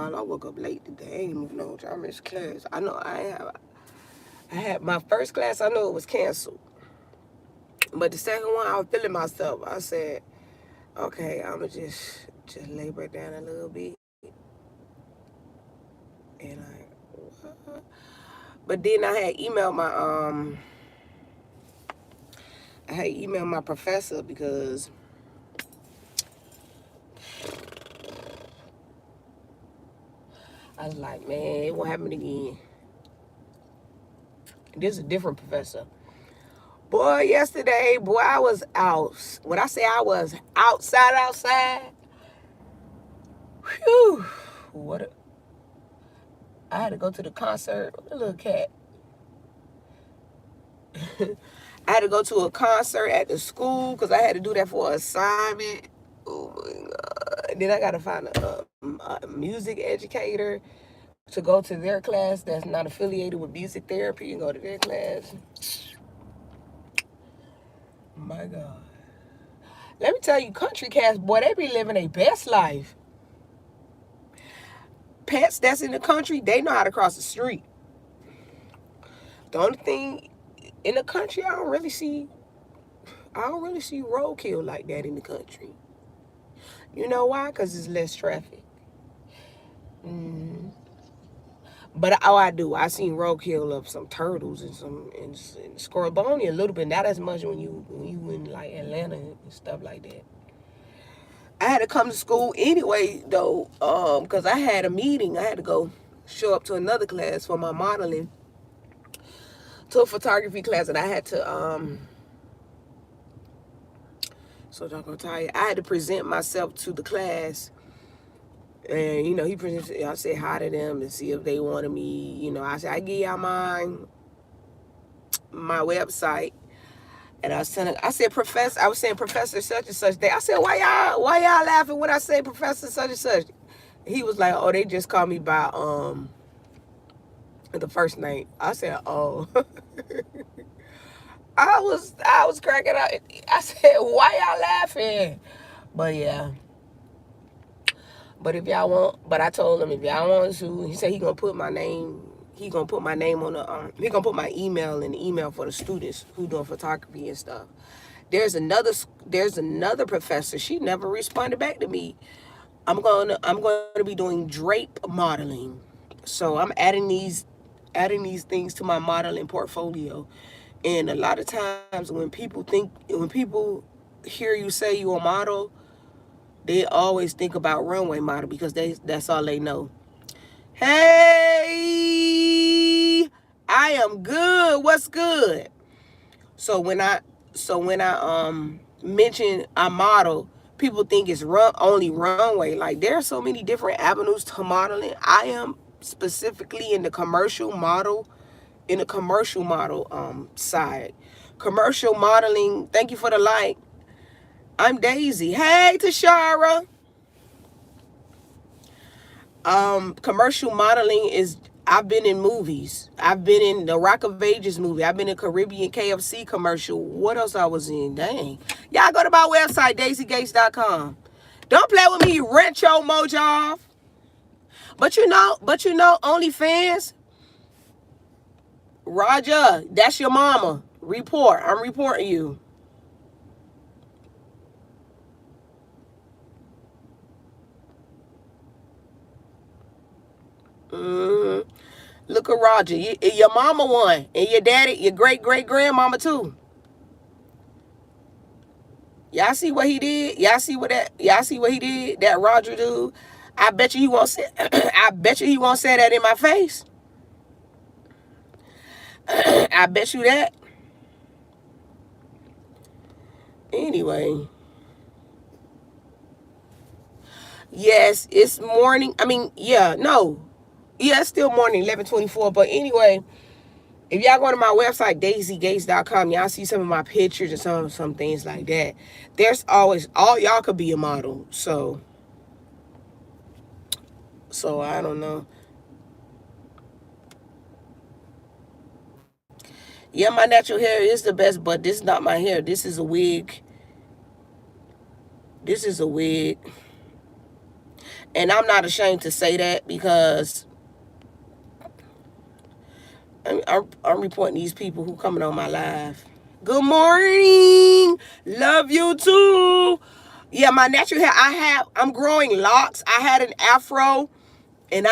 y'all. I woke up late today. I ain't even know I missed class. I know I had my first class. I know it was canceled, but the second one, I was feeling myself. I said, okay, I'ma just lay back down a little bit, and what? But then I had emailed my professor because I was like, man, it won't happen again. This is a different professor. Boy, yesterday, boy, I was out. When I say I was outside, whew, I had to go to the concert with a little cat. I had to go to a concert at the school because I had to do that for an assignment. Oh my God. Then I got to find a music educator to go to their class that's not affiliated with music therapy and go to their class. My God. Let me tell you, country cats, boy, they be living their best life. Pets that's in the country, they know how to cross the street. The only thing in the country, I don't really see roadkill like that in the country. You know why? Because it's less traffic. But I do. I seen roadkill of some turtles and some and squirrel, but only a little bit. Not as much when you in like Atlanta and stuff like that. I had to come to school anyway though, because I had a meeting. I had to go show up to another class for my modeling, to a photography class, and I had to so I'm gonna tell you, I had to present myself to the class. And, he presented, I said hi to them and see if they wanted me. I said, I give y'all my website. And I said, I was saying Professor such and such day. I said, why y'all laughing when I say Professor such and such? He was like, oh, they just call me by the first name. I said, oh. I was cracking up. I said, why y'all laughing? But yeah. But if y'all want, but I told him if y'all want to, he said he gonna put my name. He gonna put my name on the. He gonna put my email in the email for the students who doing photography and stuff. There's another professor. She never responded back to me. I'm going to be doing drape modeling. So I'm adding these things to my modeling portfolio. And a lot of times when people hear you say you're a model, they always think about runway model because that's all they know. Hey, I am good. What's good? So when I mention I model, people think it's only runway. Like there are so many different avenues to modeling. I am specifically in the commercial model side. Commercial modeling. Thank you for the like. I'm Daisy. Hey, Tashara. Commercial modeling is, I've been in movies. I've been in the Rock of Ages movie. I've been in Caribbean KFC commercial. What else I was in? Dang. Y'all go to my website, daisygates.com. Don't play with me, rent your mojo off. But you know, OnlyFans, Roger, that's your mama. Report. I'm reporting you. Look at Roger. Your mama won. And your daddy, your great-great-grandmama too. Y'all see what he did? Y'all see what he did? That Roger dude? I bet you he won't say I bet you he won't say that in my face. I bet you that. Anyway. Yes, it's morning. I mean, yeah, no. Yeah, it's still morning, 11:24. But anyway, if y'all go to my website, daisygates.com, y'all see some of my pictures and some things like that. There's always, all y'all could be a model. So I don't know. Yeah, my natural hair is the best, but this is not my hair. This is a wig. This is a wig. And I'm not ashamed to say that because I'm reporting these people who coming on my live. Good morning. Love you too. Yeah, my natural hair, I'm growing locks. I had an afro. And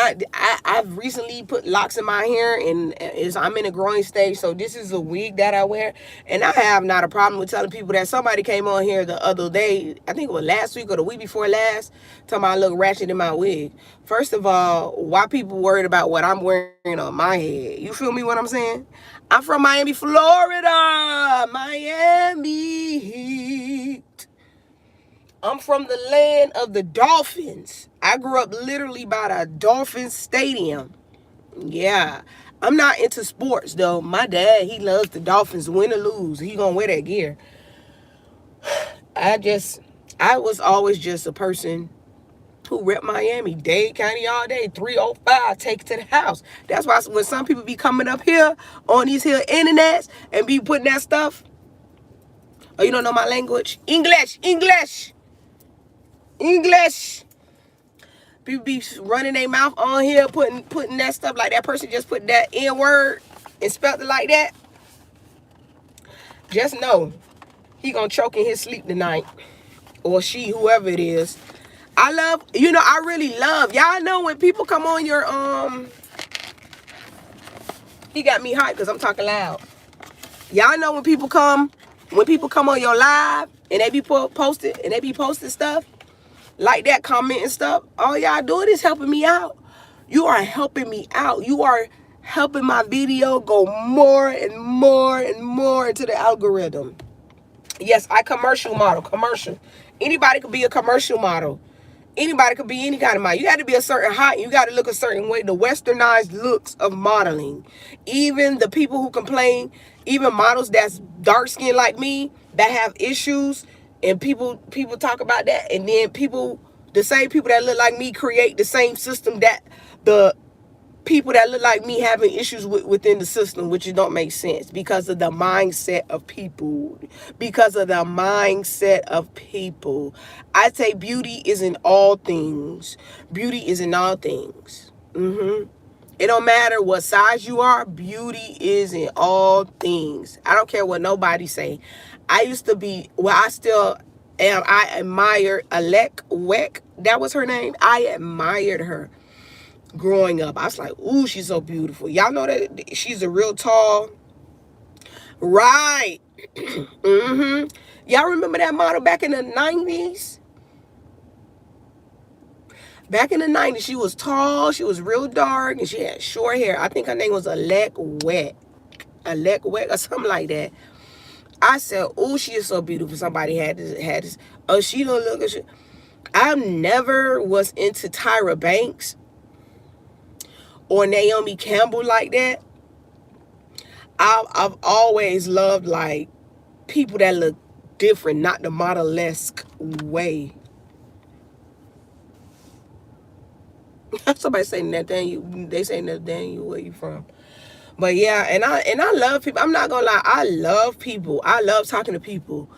I've recently put locks in my hair, and I'm in a growing stage. So this is a wig that I wear, and I have not a problem with telling people that. Somebody came on here the other day, I think it was last week or the week before last, talking about I look ratchet in my wig. First of all, why people worried about what I'm wearing on my head? You feel me what I'm saying? I'm from Miami, Florida. Miami Heat. I'm from the land of the Dolphins. I grew up literally by the Dolphins Stadium. Yeah. I'm not into sports, though. My dad, he loves the Dolphins, win or lose. He gonna wear that gear. I was always just a person who rep Miami. Dade County all day, 305, take it to the house. That's why when some people be coming up here on these here internets and be putting that stuff, oh, you don't know my language? English. People be running their mouth on here, putting that stuff like that person just put that N word and spelled it like that. Just know he gonna choke in his sleep tonight, or she, whoever it is. I really love, y'all know when people come on your he got me hyped because I'm talking loud. Y'all know when people come on your live and they be posting stuff like that, commenting stuff, all y'all doing is helping me out. You are helping me out. You are helping my video go more and more and more into the algorithm. Yes, I commercial model. Anybody could be a commercial model. Anybody could be any kind of model. You got to be a certain height. You got to look a certain way. The westernized looks of modeling. Even the people who complain, even models that's dark skinned like me that have issues, and people talk about that, and then the same people that look like me create the same system that the people that look like me having issues within the system, which don't make sense because of the mindset of people. I say beauty is in all things. It don't matter what size you are. Beauty is in all things. I don't care what nobody say. I used to be, well, I still am. I admired Alec Weck. That was her name. I admired her growing up. I was like, ooh, she's so beautiful. Y'all know that she's a real tall. Right. Y'all remember that model back in the 90s? Back in the 90s, she was tall, she was real dark, and she had short hair. I think her name was Alec Weck or something like that. I said, oh, she is so beautiful. Somebody had this. Oh, she don't look. I never was into Tyra Banks or Naomi Campbell like that. I've always loved like people that look different, not the model-esque way. Somebody say Nathaniel. They say Nathaniel, where you from? But yeah, and I love people. I'm not gonna lie, I love people. I love talking to people.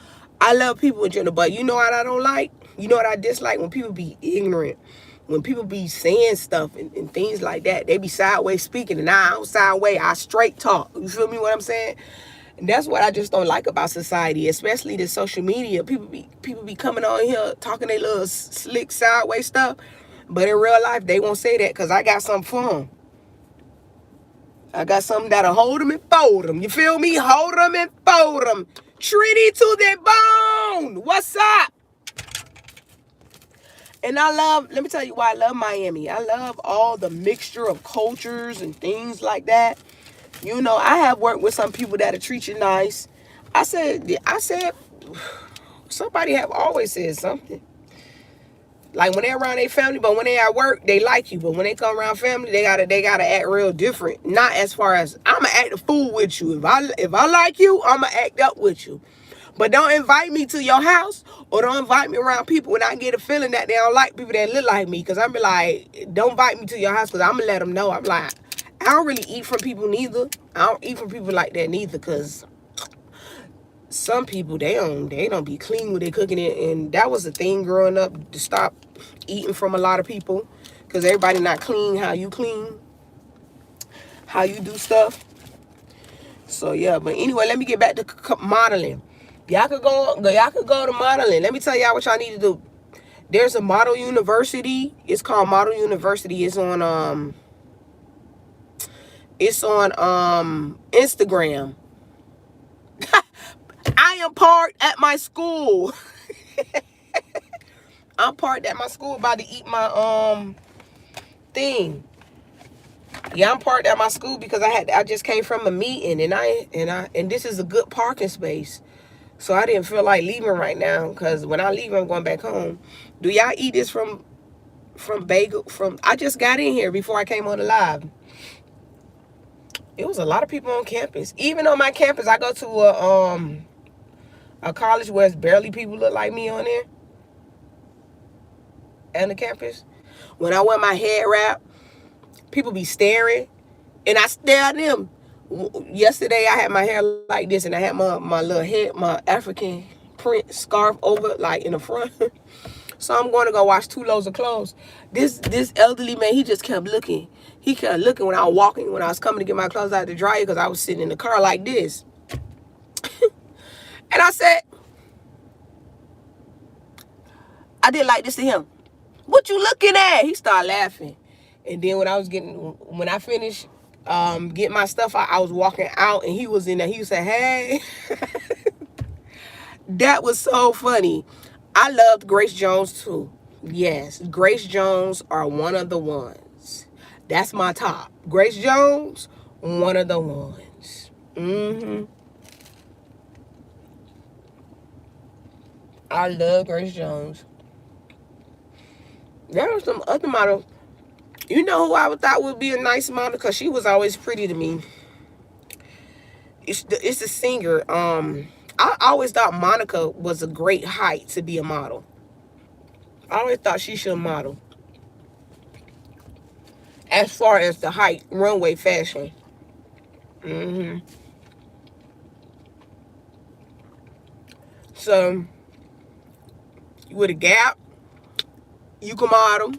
I love people in general. But you know what I don't like? You know what I dislike? When people be ignorant. When people be saying stuff and things like that. They be sideways speaking, and I don't sideways. I straight talk. You feel me what I'm saying? And that's what I just don't like about society, especially the social media. People be coming on here talking their little slick sideways stuff. But in real life, they won't say that because I got something for them. I got something that'll hold them and fold them. You feel me? Hold them and fold them. Treaty to their bone. What's up? And let me tell you why I love Miami. I love all the mixture of cultures and things like that. You know, I have worked with some people that'll treat you nice. I said, somebody have always said something. Like when they're around their family, but when they at work, they like you. But when they come around family, they gotta act real different. Not as far as I'ma act a fool with you. If I like you, I'ma act up with you. But don't invite me to your house or don't invite me around people when I get a feeling that they don't like people that look like me. Because I'm be like, don't invite me to your house because I'm going to let them know. I'm like, I don't really eat from people neither. I don't eat from people like that neither because some people, they don't be clean when they cooking it. And that was the thing growing up to stop eating from a lot of people, because everybody not clean how you clean, how you do stuff. So yeah, but anyway, let me get back to modeling. Y'all could go to modeling. Let me tell y'all what y'all need to do. There's a model university. It's called Model University. It's on Instagram. I am parked at my school. I'm parked at my school about to eat my thing. Yeah, I'm parked at my school because I just came from a meeting, and this is a good parking space. So I didn't feel like leaving right now, because when I leave, I'm going back home. Do y'all eat this from bagel? I just got in here before I came on the live. It was a lot of people on campus. Even on my campus, I go to a college where it's barely people look like me on there. On the campus. When I wear my head wrap, people be staring, and I stare at them. Yesterday, I had my hair like this, and I had my little head, my African print scarf over, like, in the front. So I'm going to go wash 2 loads of clothes. This elderly man, he just kept looking. He kept looking when I was walking, when I was coming to get my clothes out of the dryer, because I was sitting in the car like this. And I said, I did like this to him. What you looking at? He started laughing. And then when I finished getting my stuff out, I was walking out, and he was in there. He said, hey. That was so funny. I loved Grace Jones too. Yes, Grace Jones are one of the ones. That's my top. Grace Jones, one of the ones. I love Grace Jones. There were some other models. You know who I thought would be a nice model, because she was always pretty to me. It's a singer. I always thought Monica was a great height to be a model. I always thought she should model. As far as the height, runway fashion. So, with a Gap, you can model.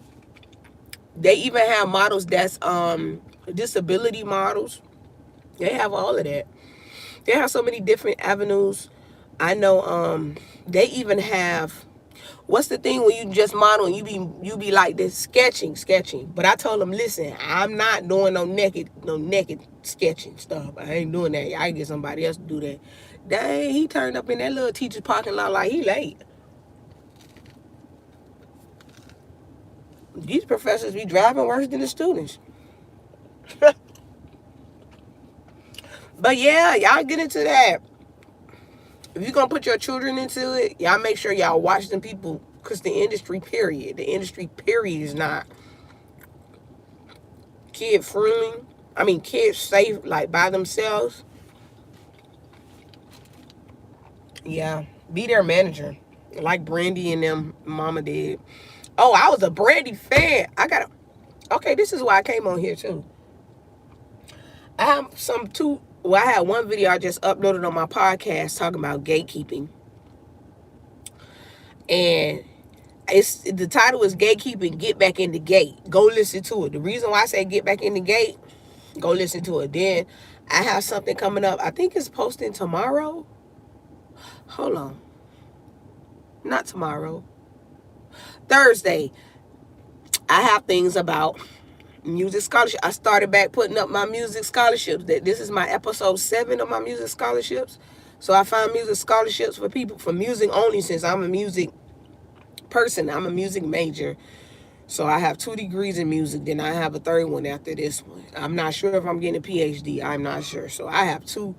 They even have models that's disability models. They have all of that. They have so many different avenues. I know they even have, what's the thing when you just model and you be like this, sketching. But I told them, listen, I'm not doing no naked sketching stuff. I ain't doing that. I can get somebody else to do that. Dang, he turned up in that little teacher's parking lot like he late. These professors be driving worse than the students. But yeah, y'all get into that. If you're going to put your children into it, y'all make sure y'all watch them people, because the industry period is not kid friendly. I mean, kids safe, like, by themselves. Yeah, be their manager, like Brandy and them mama did. Oh, I was a Brandy fan. Okay, this is why I came on here too. I had one video I just uploaded on my podcast talking about gatekeeping. And the title is Gatekeeping, Get Back in the Gate. Go listen to it. The reason why I say get back in the gate, go listen to it. Then I have something coming up. I think it's posting tomorrow. Hold on. Not tomorrow. Thursday. I have things about music scholarship. I started back putting up my music scholarships. This is my episode 7 of my music scholarships. So I find music scholarships for people, for music only, since I'm a music person. I'm a music major. So I have 2 degrees in music. Then I have a 3rd one after this one. I'm not sure if I'm getting a PhD. I'm not sure. So I have 2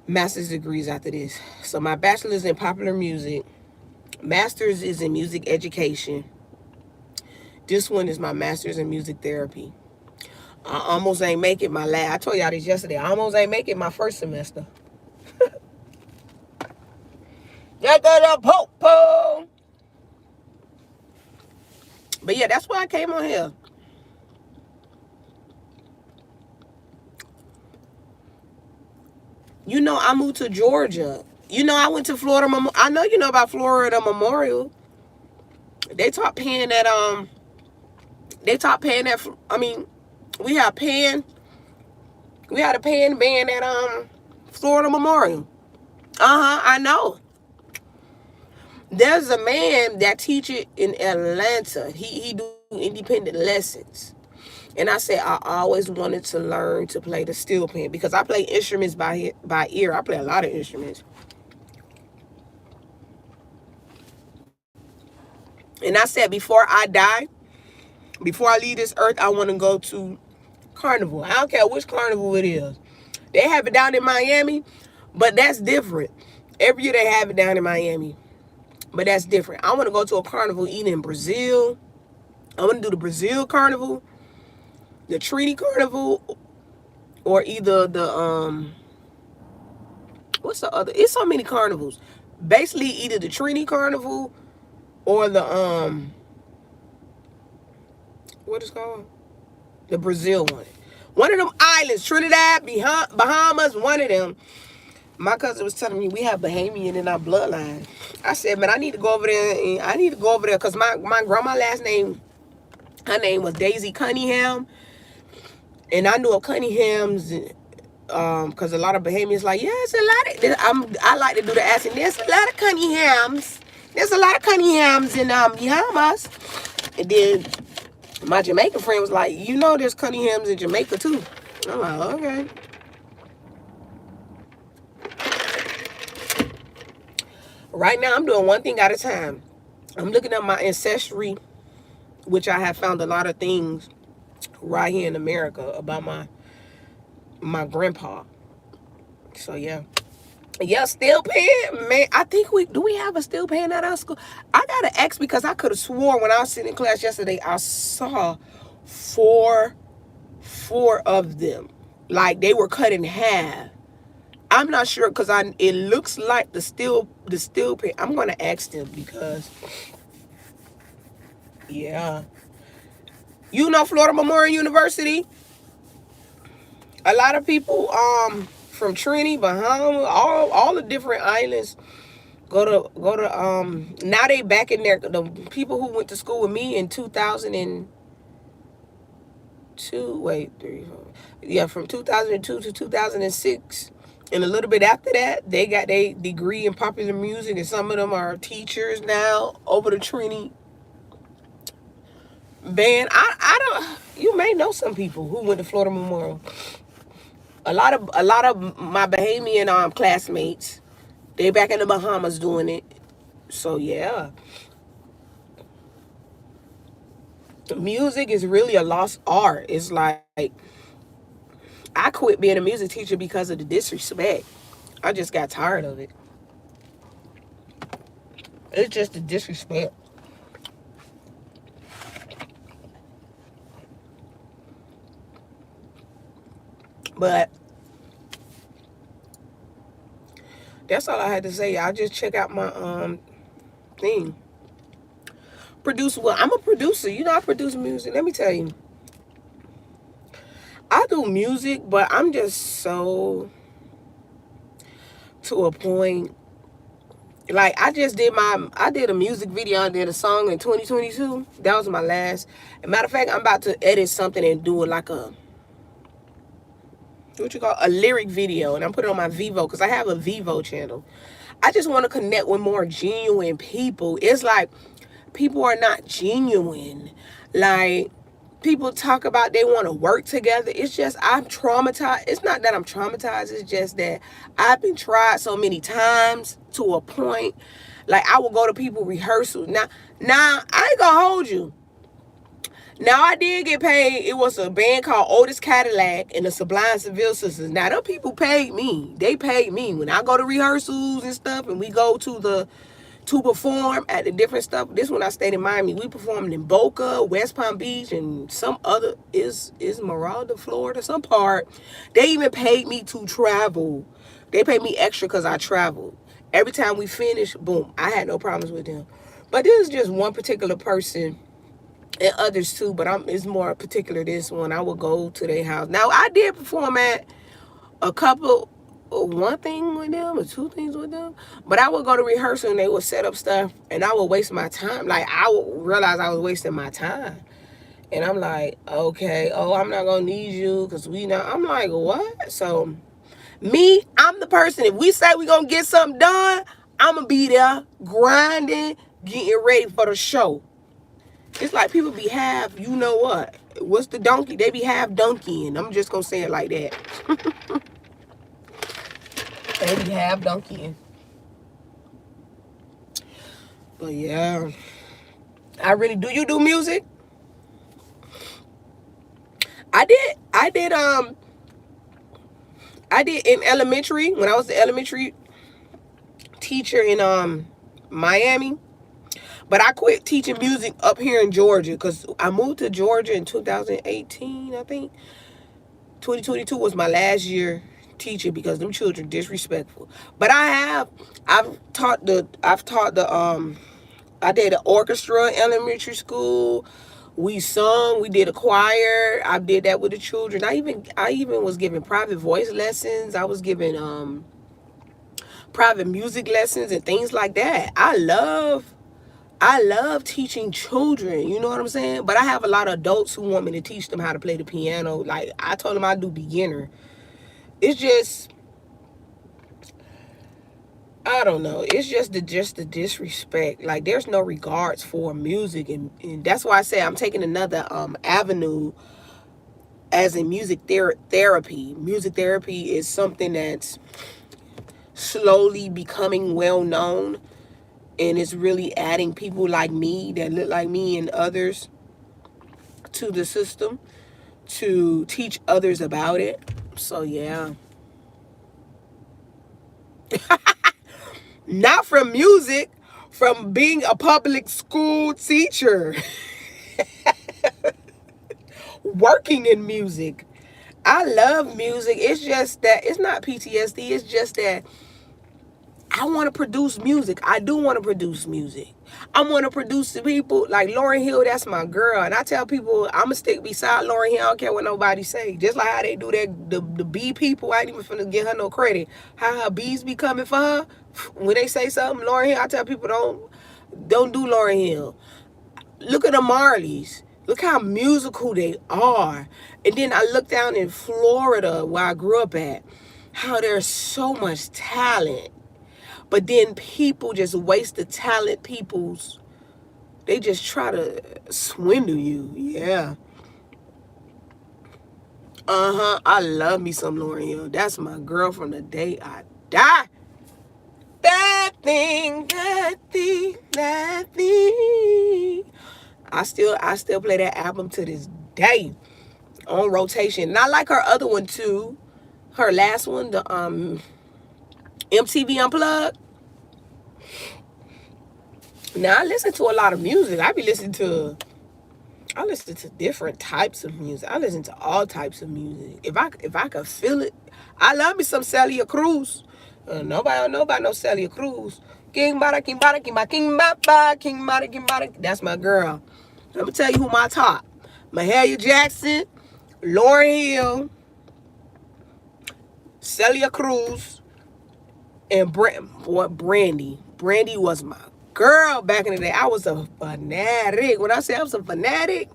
master's degrees after this. So my bachelor's in popular music. Master's is in music education. This one is my master's in music therapy. I almost ain't make it my last. I told y'all this yesterday. I almost ain't make it my first semester. But yeah, that's why I came on here. You know, I moved to Georgia. You know, I went to Florida. I know you know about Florida Memorial. They taught paying that they taught paying that. I mean, we had paying. We had a paying band at Florida Memorial. I know. There's a man that teaches in Atlanta. He do independent lessons. And I said I always wanted to learn to play the steel pen because I play instruments by ear. I play a lot of instruments. And I said before I die, before I leave this earth, I want to go to Carnival. I don't care which carnival it is. They have it down in Miami, but that's different. Every year they have it down in Miami, but that's different. I want to go to a carnival either in Brazil. I want to do the Brazil carnival, the Trinity carnival, or either the what's the other? It's so many carnivals. Basically, either the Trinity carnival or the what is it called? The Brazil one. One of them islands, Trinidad, Bahamas, one of them. My cousin was telling me we have Bahamian in our bloodline. I said, man, I need to go over there. I need to go over there because my grandma last name, her name was Daisy Cunningham. And I knew of Cunninghams because a lot of Bahamians like, yeah, it's a lot of, I like to do the accent. There's a lot of Cunninghams. There's a lot of Cunninghams in Bahamas. And then my Jamaican friend was like, you know there's Cunninghams in Jamaica too. I'm like, okay. Right now, I'm doing one thing at a time. I'm looking at my ancestry, which I have found a lot of things right here in America about my grandpa. So, yeah. Yeah, steel pan, man. I think do we have a steel pan at our school? I got to ask because I could have sworn when I was sitting in class yesterday, I saw four of them. Like they were cut in half. I'm not sure because it looks like the steel pan. I'm gonna ask them because yeah. You know Florida Memorial University? A lot of people from Trinity, Bahamas, all the different islands go to now they back in there. The people who went to school with me in 2002, from 2002 to 2006. And a little bit after that, they got their degree in popular music, and some of them are teachers now over the Trinity band. I don't. You may know some people who went to Florida Memorial. A lot of my Bahamian classmates, they back in the Bahamas doing it. So yeah, music is really a lost art. It's like I quit being a music teacher because of the disrespect. I just got tired of it. It's just the disrespect. But that's all I had to say. Y'all just check out my thing. I'm a producer. You know I produce music. Let me tell you. I do music, but I'm just so to a point. Like I did a music video, I did a song in 2022. That was my last. As a matter of fact, I'm about to edit something and do it like a lyric video, and I'm putting it on my Vivo because I have a Vivo channel. I just want to connect with more genuine people. It's like people are not genuine. Like people talk about they want to work together. It's just I'm traumatized. It's not that I'm traumatized. It's just that I've been tried so many times to a point. Like I will go to people rehearsals. Now I ain't gonna hold you. Now I did get paid. It was a band called Otis Cadillac and the Sublime Seville Sisters. Now them people paid me. They paid me when I go to rehearsals and stuff, and we go to perform at the different stuff. This one I stayed in Miami. We performed in Boca, West Palm Beach, and some other is Esmeralda, Florida, some part. They even paid me to travel. They paid me extra because I traveled. Every time we finished, boom, I had no problems with them. But this is just one particular person, and others too, but it's more particular this one. I would go to their house. Now I did perform at a couple one thing with them or two things with them. But I would go to rehearsal and they would set up stuff and I would waste my time. Like, I would realize I was wasting my time. And I'm like, okay, oh, I'm not going to need you because we not. I'm like, what? So, me, I'm the person. If we say we going to get something done, I'm going to be there grinding, getting ready for the show. It's like people be half, you know what? What's the donkey? They be half donkeying. I'm just going to say it like that. They be half donkeying. But yeah. I really, do you do music? I did in elementary, when I was the elementary teacher in Miami. But I quit teaching music up here in Georgia because I moved to Georgia in 2018, I think. 2022 was my last year teaching because them children disrespectful. But I've taught the I did an orchestra in elementary school. We sung, we did a choir. I did that with the children. I even was giving private voice lessons. I was giving private music lessons and things like that. I love teaching children, you know what I'm saying? But I have a lot of adults who want me to teach them how to play the piano. Like, I told them I do beginner. It's just, I don't know. It's just the disrespect. Like, there's no regards for music. And that's why I say I'm taking another avenue as in music therapy. Music therapy is something that's slowly becoming well known. And it's really adding people like me that look like me and others to the system to teach others about it. So, yeah. Not from music, from being a public school teacher. Working in music. I love music. It's just that it's not PTSD. It's just that I want to produce music. I do want to produce music. I want to produce the people like Lauryn Hill. That's my girl. And I tell people I'm going to stick beside Lauryn Hill. I don't care what nobody say. Just like how they do that, the bee people. I ain't even finna give her no credit. How her bees be coming for her. When they say something, Lauryn Hill, I tell people don't do Lauryn Hill. Look at the Marleys. Look how musical they are. And then I look down in Florida where I grew up at. How there's so much talent. But then people just waste the talent. They just try to swindle you. Yeah. I love me some Lauryn Hill. That's my girl from the day I die. That thing. I still play that album to this day on rotation. And I like her other one too. Her last one, the MTV Unplugged. Now I listen to a lot of music. I listen to different types of music. I listen to all types of music. If I could feel it, I love me some Celia Cruz. Nobody don't know about no Celia Cruz. King Bada, King Bada, King Bada, King Bada, King Bada, King Bada. That's my girl. Let me tell you who my top. Mahalia Jackson, Lauryn Hill, Celia Cruz, and Brandy. Brandy was my girl back in the day. I was a fanatic. When I say I was a fanatic,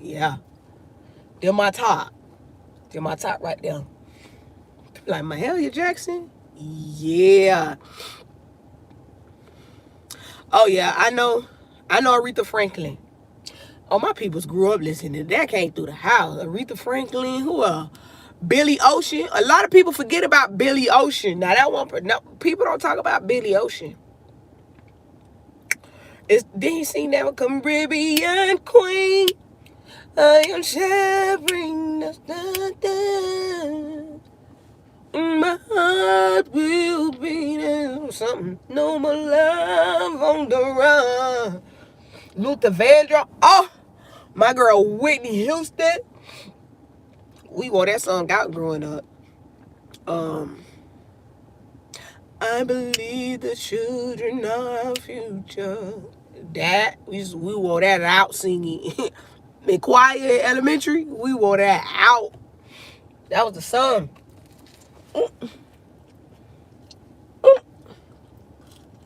yeah. They're my top. They're my top right there. Like Mahalia Jackson? Yeah. Oh, yeah. I know Aretha Franklin. Oh, my peoples grew up listening to that. Came through the house. Aretha Franklin. Who else? Billy Ocean. A lot of people forget about Billy Ocean. Now, people don't talk about Billy Ocean. Did you see that Caribbean Queen? I am sharing the my heart will beat or something. No more love on the run. Luther Vandross. Oh, my girl Whitney Houston. We wore that song out growing up. I believe the children are our future. That we wore that out singing. In choir elementary, we wore that out. That was the song.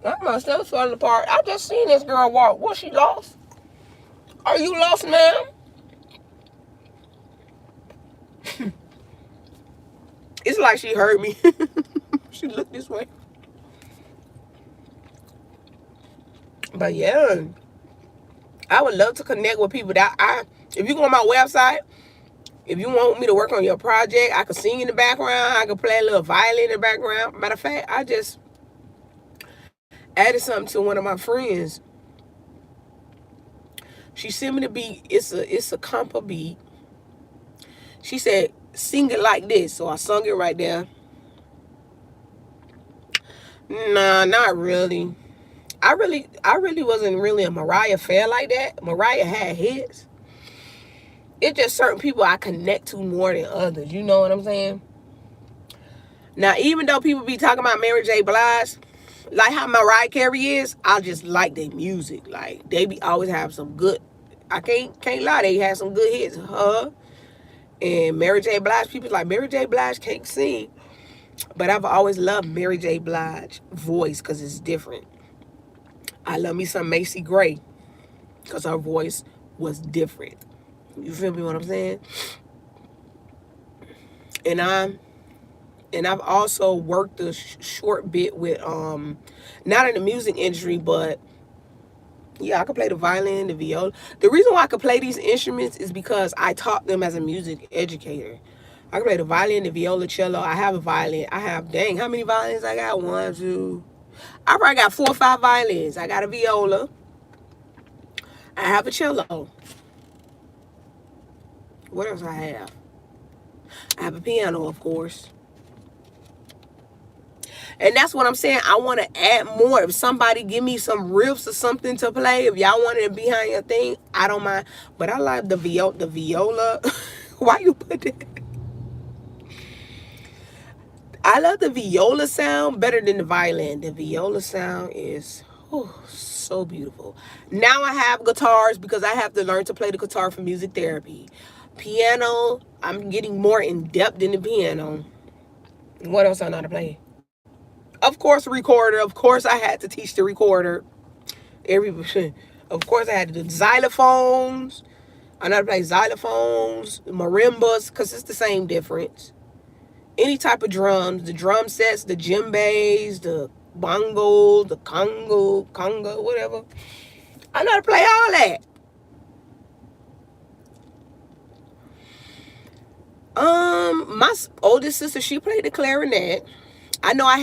My stuff's falling apart. I just seen this girl walk. Was she lost? Are you lost, ma'am? It's like she heard me. She looked this way. But yeah, I would love to connect with people that if you go on my website, if you want me to work on your project, I could sing in the background. I could play a little violin in the background. Matter of fact, I just added something to one of my friends. She sent me the beat. It's a compa beat. She said, sing it like this. So I sung it right there. Nah, not really. I really wasn't really a Mariah fan like that. Mariah had hits. It's just certain people I connect to more than others. You know what I'm saying? Now, even though people be talking about Mary J. Blige, like how Mariah Carey is, I just like their music. Like, they be always have some good, I can't lie, they have some good hits. And Mary J. Blige, people like, Mary J. Blige can't sing. But I've always loved Mary J. Blige voice because it's different. I love me some Macy Gray because her voice was different. You feel me what I'm saying? And I've also worked a short bit with not in the music industry, but yeah, I could play the violin, the viola. The reason why I could play these instruments is because I taught them as a music educator. I can play the violin, the viola, cello. I have a violin. I have, dang, how many violins I got? 1, 2. I probably got 4 or 5 violins. I got a viola. I have a cello. What else I have? I have a piano, of course. And that's what I'm saying. I want to add more. If somebody give me some riffs or something to play, if y'all want it behind your thing, I don't mind. But I like the viola. Why you put that? I love the viola sound better than the violin. The viola sound is so beautiful. Now I have guitars because I have to learn to play the guitar for music therapy. Piano, I'm getting more in depth in the piano. What else I know how to play? Of course, recorder. Of course, I had to teach the recorder. Of course, I had to do xylophones. I know how to play xylophones, marimbas, because it's the same difference. Any type of drums, the drum sets, the djembes, the bongo, the conga, whatever. I know how to play all that. My oldest sister, she played the clarinet. I know I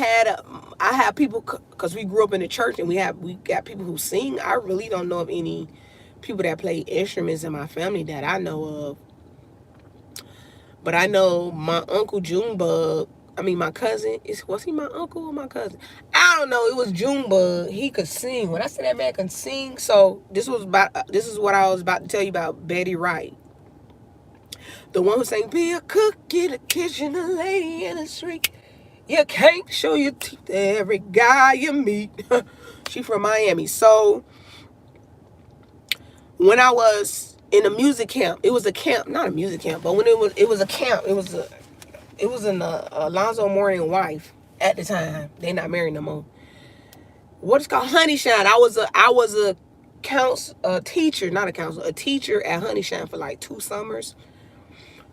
have people, because we grew up in the church and we got people who sing. I really don't know of any people that play instruments in my family that I know of. But I know my uncle Junebug, my cousin, was he my uncle or my cousin? I don't know. It was Junebug. He could sing. When I say that man can sing, so this is what I was about to tell you about Betty Wright. The one who sang, be a cook in the kitchen, a lady in the street. You can't show your teeth to every guy you meet. She from Miami. So when I was in a music camp, it was a camp, not a music camp, but when it was a camp, it was an Alonzo Mourning wife at the time. They not married no more. What is called Honey Shine. I was a teacher at Honey Shine for like 2 summers.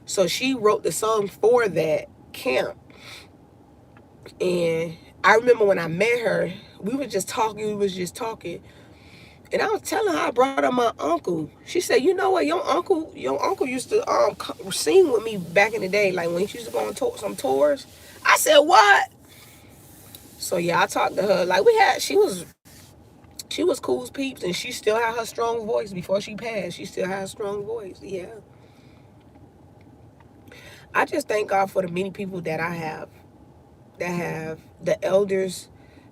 So she wrote the song for that camp. And I remember when I met her, we was just talking. And I was telling her I brought up my uncle. She said, you know what, your uncle used to sing with me back in the day, like when he used to go on some tours. I said, what? So yeah, I talked to her. Like she was cool as peeps, and she still had her strong voice before she passed. She still had a strong voice, yeah. I just thank God for the many people that I have, the elders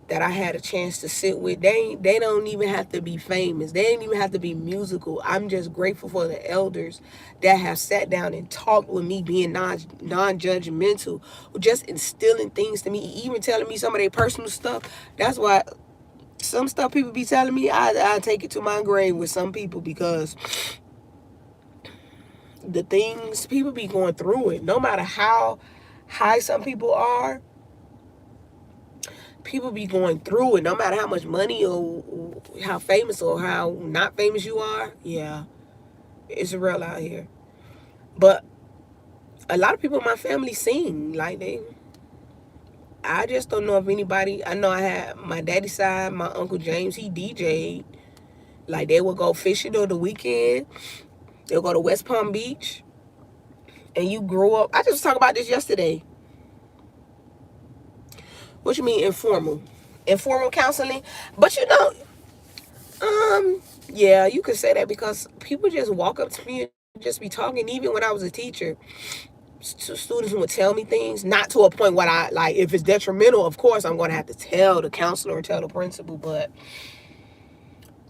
that I had a chance to sit with. They don't even have to be famous. They ain't even have to be musical. I'm just grateful for the elders that have sat down and talked with me, being non-judgmental, just instilling things to me, even telling me some of their personal stuff. That's why some stuff people be telling me, I take it to my grave with some people, because the things people be going through it, no matter how high some people are, people be going through it, no matter how much money or how famous or how not famous you are. Yeah, it's real out here. But a lot of people in my family sing. Like I just don't know if anybody. I know I had my daddy's side, my Uncle James, he DJ'd. Like they would go fishing on the weekend. They'll go to West Palm Beach. And you grew up. I just was talking about this yesterday. What you mean informal? Informal counseling? But yeah, you could say that because people just walk up to me and just be talking. Even when I was a teacher, students would tell me things, not to a point where I, like, if it's detrimental, of course I'm going to have to tell the counselor or tell the principal, but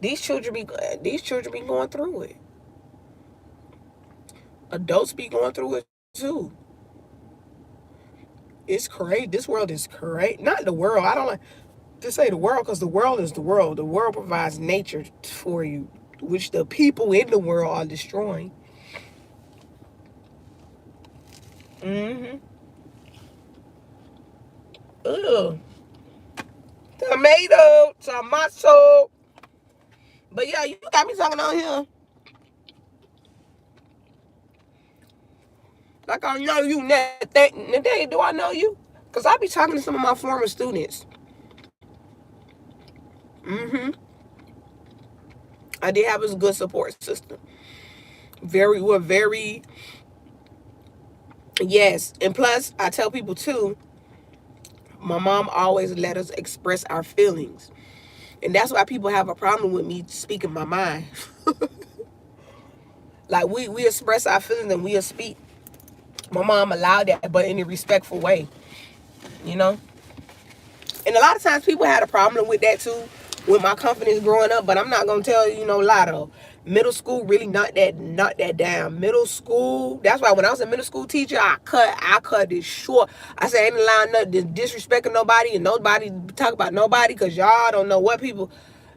these children be going through it. Adults be going through it too. It's crazy. This world is crazy. Not the world. I don't like to say the world because the world is the world. The world provides nature for you, which the people in the world are destroying. Ugh. Tomato. But yeah, you got me talking on here like I know you. Today, do I know you? Because I be talking to some of my former students. I did have a good support system. We're very, yes. And plus, I tell people too, my mom always let us express our feelings. And that's why people have a problem with me speaking my mind. Like we express our feelings and we'll speak. My mom allowed that, but in a respectful way. You know? And a lot of times people had a problem with that too, with my confidence growing up, but I'm not gonna tell you no lie though. Middle school really not that down. Middle school, that's why when I was a middle school teacher, I cut it short. I said ain't allowing nothing disrespecting nobody and nobody talk about nobody because y'all don't know what people.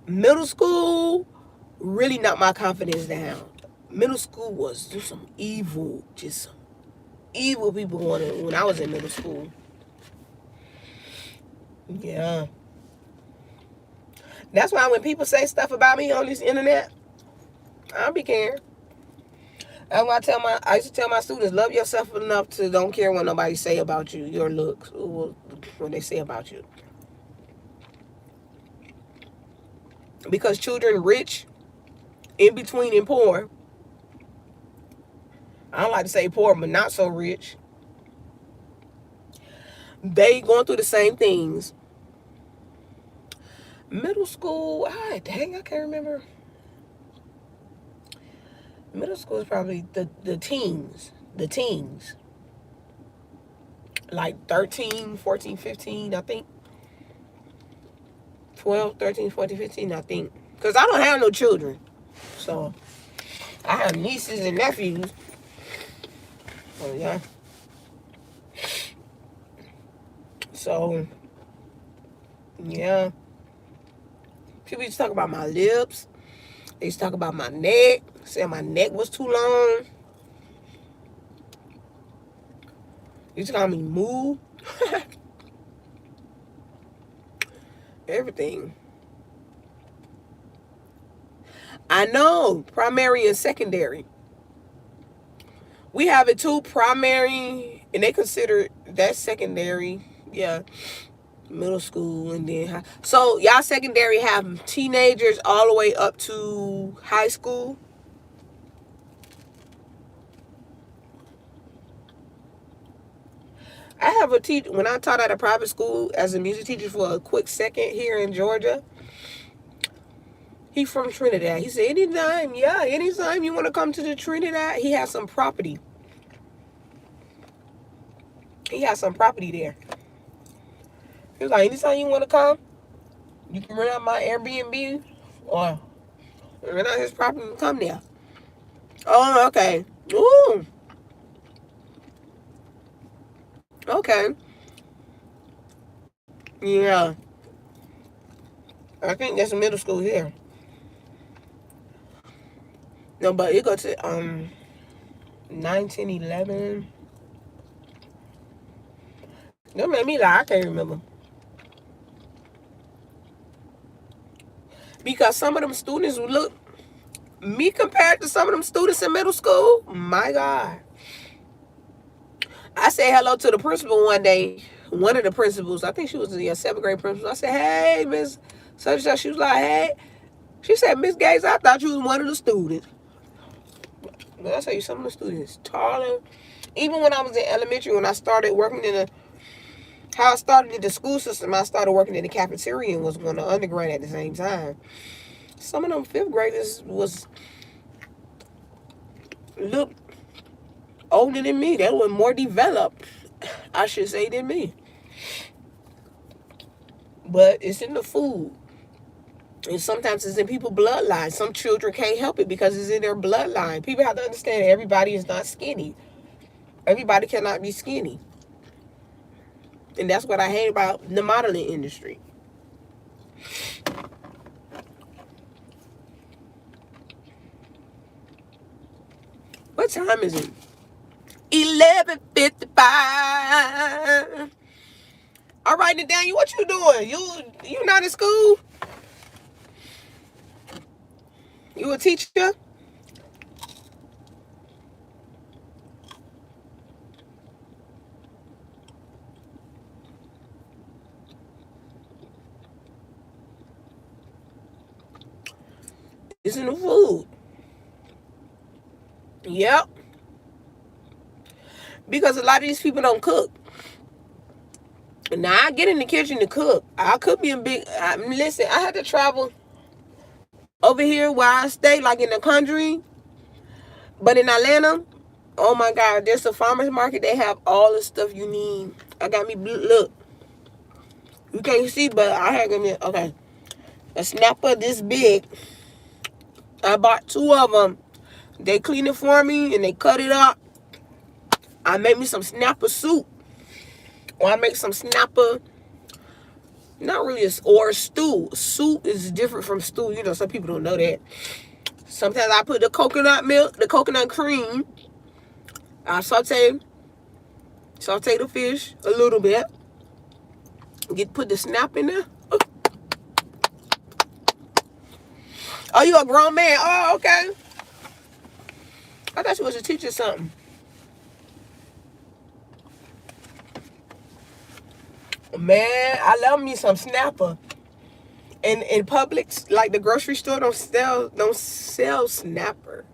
Middle school really knocked my confidence down. Middle school was just some evil people going on when I was in middle school. Yeah. That's why when people say stuff about me on this internet, I don't be caring. That's why I used to tell my students, love yourself enough to don't care what nobody say about you, your looks, or what they say about you. Because children rich, in between and poor, I don't like to say poor, but not so rich, they going through the same things. Middle school, dang, I can't remember. Middle school is probably the teens. Like 13, 14, 15, I think. 12, 13, 14, 15, I think. Because I don't have no children. So, I have nieces and nephews. Oh, yeah. So, yeah. People used to talk about my lips. They used to talk about my neck. Saying my neck was too long. They used to call me moo. Everything. I know. Primary and secondary. We have it too. Primary. And they consider that secondary. Yeah. Middle school and then high. So y'all secondary have teenagers all the way up to high school. I have a teacher, when I taught at a private school as a music teacher for a quick second here in Georgia, he from Trinidad. He said, anytime you want to come to the Trinidad, he has some property. He has some property there. He was like, anytime you want to come, you can rent out my Airbnb or rent out his property and come there. Oh, okay. Ooh. Okay. Yeah. I think that's middle school here. No, but it go to 1911. That made me lie. I can't remember. Because some of them students look, me compared to some of them students in middle school, my God. I said hello to the principal one day. One of the principals, I think she was the 7th grade principal. I said, hey, Miss such and such. She was like, hey. She said, Miss Gates, I thought you was one of the students. But I tell you, some of the students taller. Even when I was in elementary, when I started working how I started in the school system, I started working in the cafeteria and was going to undergrad at the same time. Some of them 5th graders looked older than me. They were more developed, I should say, than me. But it's in the food. And sometimes it's in people's bloodline. Some children can't help it because it's in their bloodline. People have to understand that everybody is not skinny. Everybody cannot be skinny. And that's what I hate about the modeling industry. What time is it? 11:55. All right, Nathaniel, what you doing? You not in school? You a teacher? It's in the food. Yep. Because a lot of these people don't cook. Now, I get in the kitchen to cook. I could be listen, I had to travel over here where I stay, like in the country. But in Atlanta, oh my God, there's a farmer's market. They have all the stuff you need. I got me, look. You can't see, but I had okay. A snapper this big. I bought 2 of them. They clean it for me and they cut it up. I make me some snapper soup. Or I make some snapper, not really or stew. Soup is different from stew. You know, some people don't know that. Sometimes I put the coconut milk, the coconut cream. I saute the fish a little bit. Put the snap in there. Oh, you a grown man? Oh, okay. I thought you was a teacher or something. Man, I love me some snapper. And in Publix, like the grocery store, don't sell snapper.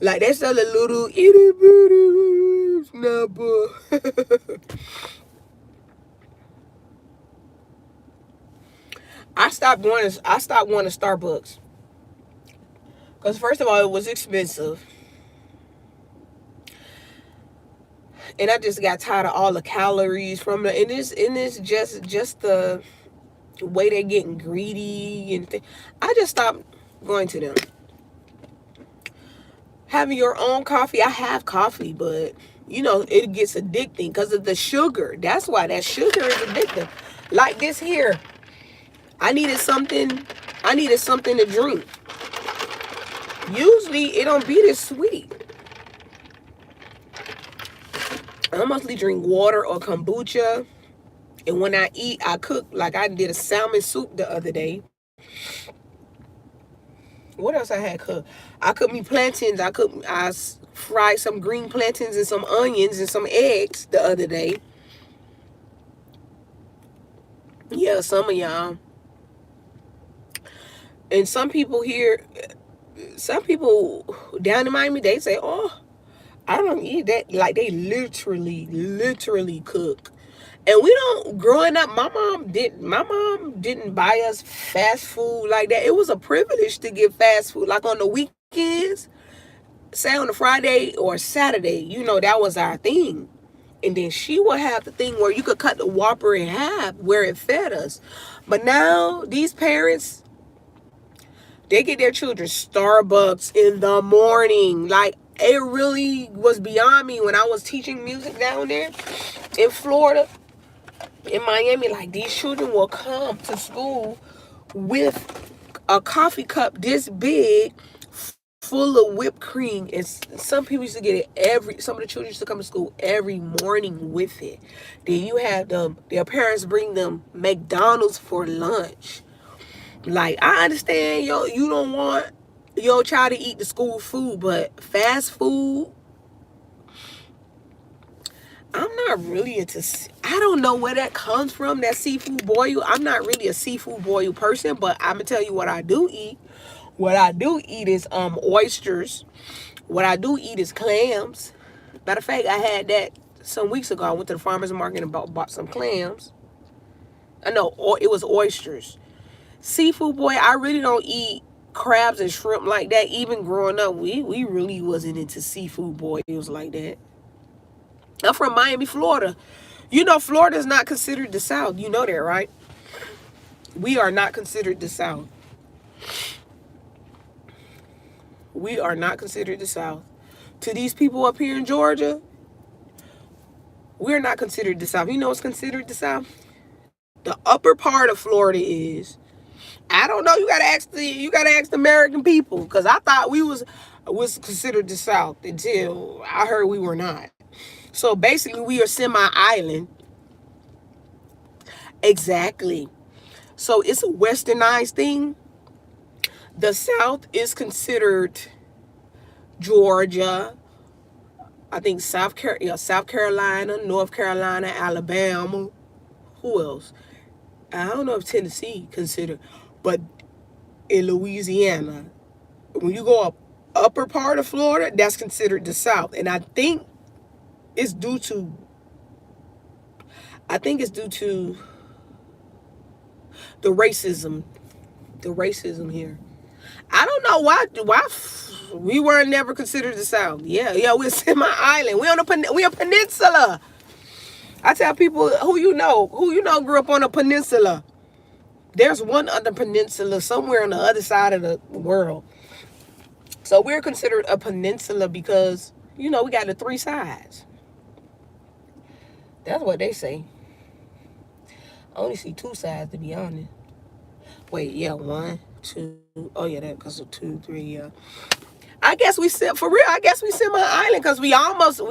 Like they sell a little itty bitty snapper. I stopped going to Starbucks. Because first of all, it was expensive. And I just got tired of all the calories from it. And it's just the way they're getting greedy and I just stopped going to them. Having your own coffee, I have coffee, but you know, it gets addicting because of the sugar. That's why that sugar is addictive. Like this here. I needed something to drink. Usually it don't be this sweet. I mostly drink water or kombucha. And when I eat, I cook. Like I did a salmon soup the other day. What else I had cooked? I cooked me plantains. I fried some green plantains and some onions and some eggs the other day. Yeah, some of y'all. And some people down in Miami, they say, oh, I don't eat that. Like they literally cook. And we don't, growing up, my mom didn't buy us fast food like that. It was a privilege to get fast food. Like on the weekends, say on a Friday or Saturday, you know, that was our thing. And then she would have the thing where you could cut the Whopper in half where it fed us. But now these parents, they get their children Starbucks in the morning. Like it really was beyond me when I was teaching music down there in Florida. In Miami, like these children will come to school with a coffee cup this big full of whipped cream, and some people used to get it some of the children used to come to school every morning with it. Then you have their parents bring them McDonald's for lunch. Like, I understand you don't want your child to eat the school food, but fast food, I'm not really into. I don't know where that comes from, that seafood boil. I'm not really a seafood boil person, but I'm gonna tell you what I do eat. What I do eat is oysters. What I do eat is clams. Matter of fact, I had that some weeks ago. I went to the farmer's market and bought some clams. I know it was oysters. Seafood boy, I really don't eat crabs and shrimp like that. Even growing up, we really wasn't into seafood boils like that. I'm from Miami, Florida. You know, Florida is not considered the South. You know that, right? We are not considered the South. We are not considered the South. To these people up here in Georgia, we're not considered the South. You know what's considered the South? The upper part of Florida is. I don't know. You gotta ask the American people, because I thought we was considered the South until I heard we were not. So basically, we are semi-island. Exactly. So it's a westernized thing. The South is considered Georgia, I think South Carolina, North Carolina, Alabama. Who else? I don't know if Tennessee considered, but in Louisiana, when you go up upper part of Florida, that's considered the South. And I think it's due to the racism here. I don't know why we weren't never considered the South. Yeah, we're semi-island. We a peninsula. I tell people who you know grew up on a peninsula. There's one other peninsula somewhere on the other side of the world. So we're considered a peninsula because, we got the three sides. That's what they say. I only see two sides, to be honest. Wait, yeah, 1, 2. Oh yeah, that because of 2, 3. Yeah. I guess we semi-island because we almost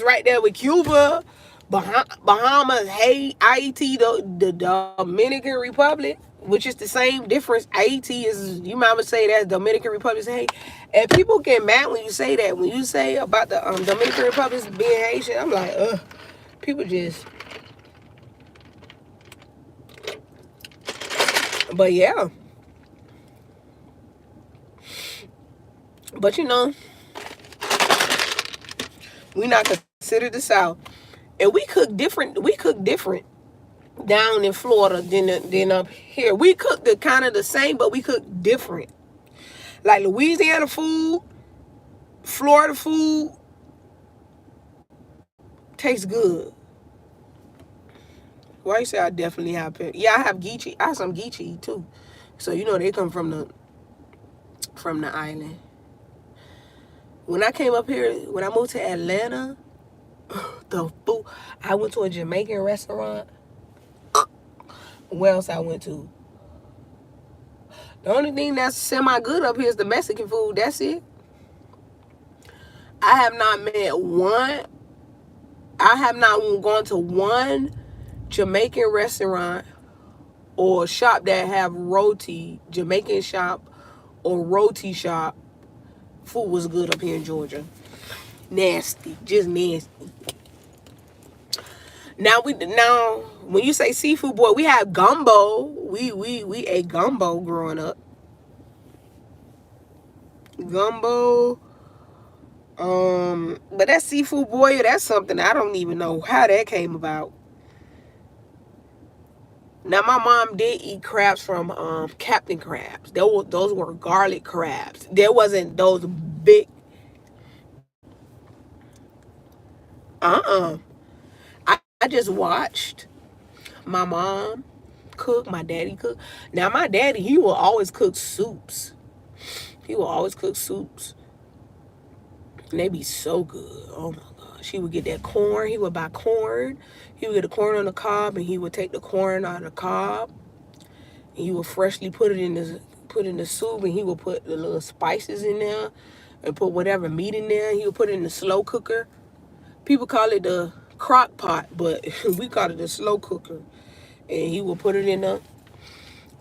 right there with Cuba, Bahamas, Haiti, the Dominican Republic, which is the same difference. Haiti is, you might say that Dominican Republic is Haiti, and people get mad when you say that. When you say about the Dominican Republic being Haitian, I'm like, people just. But yeah. But we not considered the South, and we cook different down in Florida than up here. We cook the kind of the same, but we cook different. Like Louisiana food, Florida food tastes good. Why you say I definitely have? Yeah, I have Geechee. I have some Geechee too. So they come from the island. When I came up here, when I moved to Atlanta, the food. I went to a Jamaican restaurant. Where else I went to? The only thing that's semi good up here is the Mexican food. That's it. I have not gone to one Jamaican restaurant or shop that have roti, Jamaican shop or roti shop. Food was good up here in Georgia. Nasty, just nasty. Now when you say seafood boy, we have gumbo. We ate gumbo growing up. Gumbo. But that seafood boil, that's something I don't even know how that came about. Now my mom did eat crabs from Captain Crabs. Those were garlic crabs. There wasn't those big. I just watched my mom cook, my daddy cook. Now my daddy, he will always cook soups. And they be so good. Oh my gosh. He would get that corn. He would buy corn. He would get the corn on the cob, and he would take the corn out of the cob. And he would freshly put it in the soup, and he would put the little spices in there and put whatever meat in there. He would put it in the slow cooker. People call it the crock pot, but we call it the slow cooker. And he would put it in there.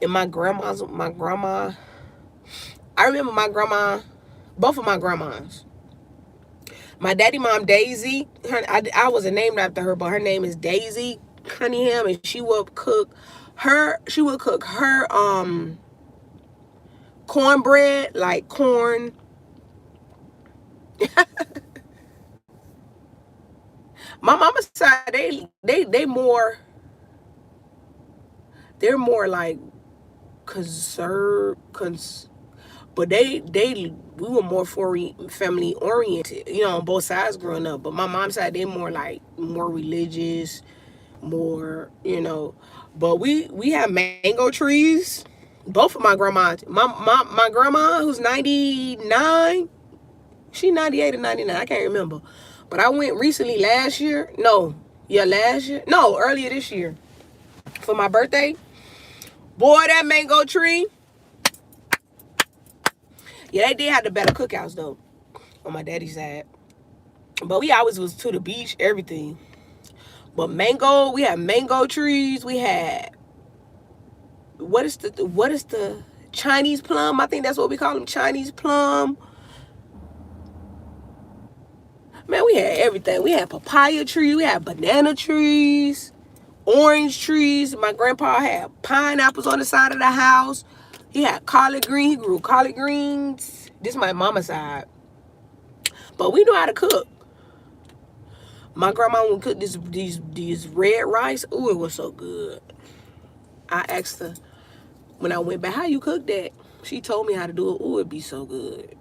And my grandma, I remember my grandma, both of my grandmas. My daddy mom, Daisy, I wasn't named after her, but her name is Daisy Cunningham, and she would cook her cornbread, like corn. My mama's side, they're more like but we were more family oriented, on both sides growing up. But my mom's side, they more religious, more, But we have mango trees. Both of my grandmas. My grandma, who's 99, she 98 or 99, I can't remember. But I went recently last year. No, yeah, last year. No, earlier this year for my birthday. Boy, that mango tree. Yeah, they did have the better cookouts though on my daddy's side. But we always was to the beach, everything. But we had mango trees. We had what is the Chinese plum? I think that's what we call them, Chinese plum. Man, we had everything. We had papaya trees. We had banana trees, orange trees. My grandpa had pineapples on the side of the house. He had collard green. He grew collard greens. This is my mama's side. But we know how to cook. My grandma would cook these red rice. Ooh, it was so good. I asked her when I went back, how you cook that? She told me how to do it. Ooh, it'd be so good.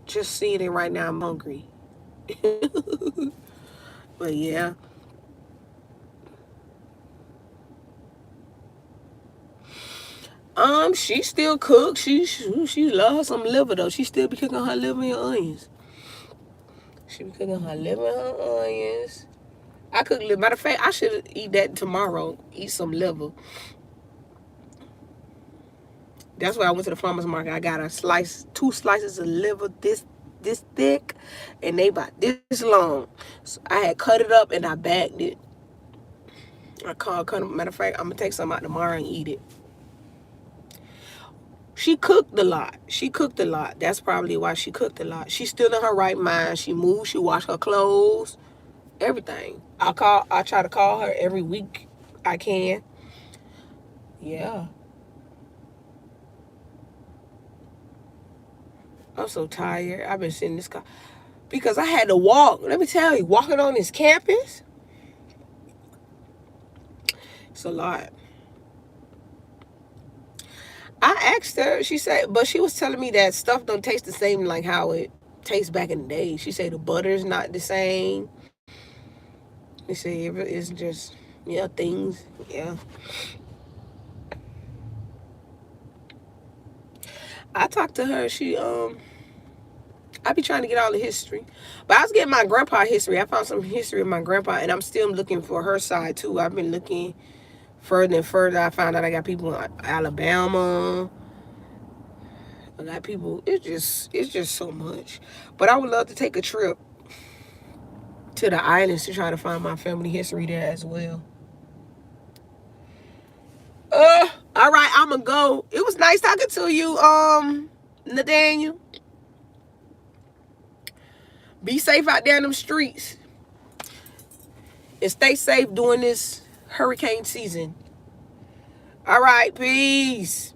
Just seeing it right now, I'm hungry. But yeah. She still cooks. She loves some liver though. She still be cooking her liver and onions. She be cooking her liver and her onions. I cook liver. Matter of fact, I should eat that tomorrow. Eat some liver. That's why I went to the farmer's market. I got two slices of liver this thick, and they about this long. So I had cut it up and I bagged it. Matter of fact, I'm gonna take some out tomorrow and eat it. She cooked a lot. That's probably why she cooked a lot. She's still in her right mind. She moves. She wash her clothes. Everything. I try to call her every week I can. Yeah. I'm so tired. I've been sitting in this car because I had to walk. Let me tell you, walking on this campus, it's a lot. I asked her, she said, but she was telling me that stuff don't taste the same like how it tastes back in the day. She said the butter's not the same. She said it's just, things, yeah. I talked to her, I be trying to get all the history. But I was getting my grandpa history. I found some history of my grandpa, and I'm still looking for her side too. I've been looking further and further. I found out I got people in Alabama. I got people. It's just so much. But I would love to take a trip to the islands to try to find my family history there as well. All right, I'm gonna go. It was nice talking to you, Nathaniel. Be safe out there in them streets. And stay safe during this hurricane season. All right, peace.